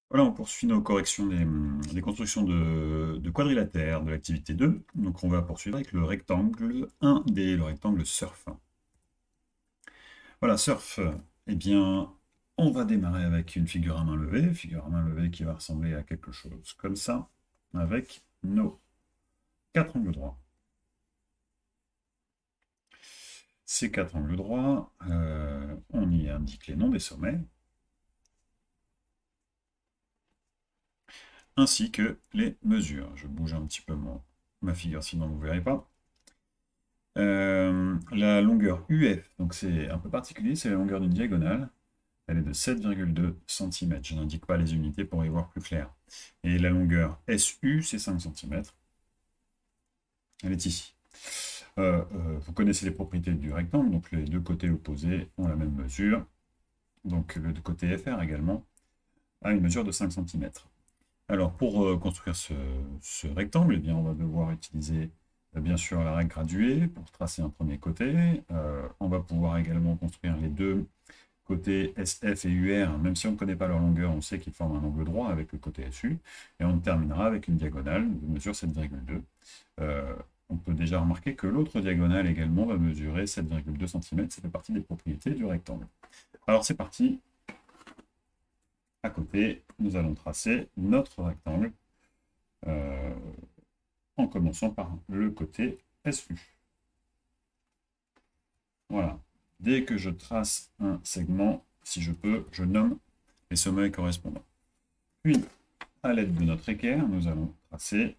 Voilà, on poursuit nos corrections des constructions de quadrilatères de l'activité 2. Donc on va poursuivre avec le rectangle 1D, le rectangle surf. Voilà, surf, eh bien, on va démarrer avec une figure à main levée qui va ressembler à quelque chose comme ça, avec nos quatre angles droits. Ces quatre angles droits, on y indique les noms des sommets, ainsi que les mesures. Je bouge un petit peu ma figure, sinon vous ne verrez pas. La longueur UF, donc c'est un peu particulier, c'est la longueur d'une diagonale. Elle est de 7,2 cm. Je n'indique pas les unités pour y voir plus clair. Et la longueur SU, c'est 5 cm. Elle est ici. Vous connaissez les propriétés du rectangle, donc les deux côtés opposés ont la même mesure. Donc le côté FR également a une mesure de 5 cm. Alors pour construire ce rectangle, eh bien, on va devoir utiliser bien sûr la règle graduée pour tracer un premier côté. On va pouvoir également construire les deux côtés SF et UR. Même si on ne connaît pas leur longueur, on sait qu'ils forment un angle droit avec le côté SU. Et on terminera avec une diagonale de mesure 7,2. On peut déjà remarquer que l'autre diagonale également va mesurer 7,2 cm. Ça fait partie des propriétés du rectangle. Alors c'est parti. À côté, nous allons tracer notre rectangle en commençant par le côté SU. Voilà. Dès que je trace un segment, si je peux, je nomme les sommets correspondants. Puis, à l'aide de notre équerre, nous allons tracer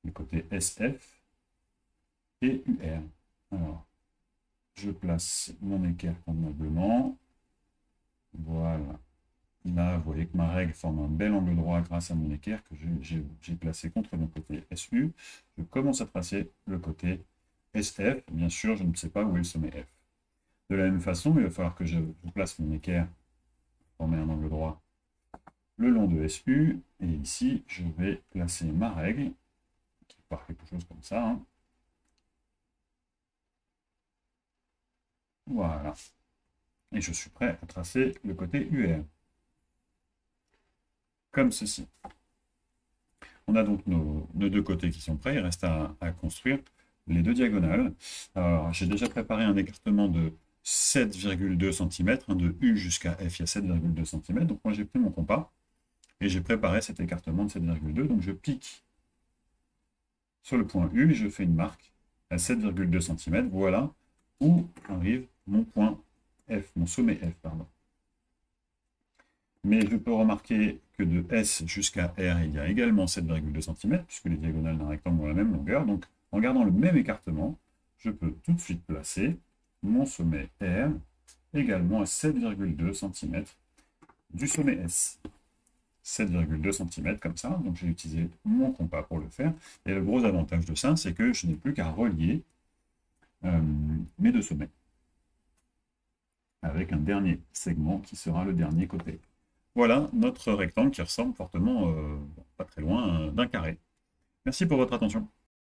les côtés SF et UR. Alors, je place mon équerre convenablement. Voilà. Là, vous voyez que ma règle forme un bel angle droit grâce à mon équerre que j'ai placé contre mon côté SU. Je commence à tracer le côté SF. Bien sûr, je ne sais pas où est le sommet F. De la même façon, il va falloir que je place mon équerre pour former un angle droit le long de SU. Et ici, je vais placer ma règle, qui part quelque chose comme ça. Hein. Voilà. Et je suis prêt à tracer le côté UR. Comme ceci. On a donc nos deux côtés qui sont prêts. Il reste à construire les deux diagonales. Alors, j'ai déjà préparé un écartement de 7,2 cm. De U jusqu'à F, il y a 7,2 cm. Donc moi, j'ai pris mon compas et j'ai préparé cet écartement de 7,2. Donc je pique sur le point U et je fais une marque à 7,2 cm. Voilà où arrive mon point F, mon sommet F, pardon. Mais je peux remarquer que de S jusqu'à R, il y a également 7,2 cm, puisque les diagonales d'un rectangle ont la même longueur. Donc, en gardant le même écartement, je peux tout de suite placer mon sommet R également à 7,2 cm du sommet S. 7,2 cm comme ça, donc j'ai utilisé mon compas pour le faire. Et le gros avantage de ça, c'est que je n'ai plus qu'à relier mes deux sommets avec un dernier segment qui sera le dernier côté. Voilà notre rectangle qui ressemble fortement, pas très loin, d'un carré. Merci pour votre attention.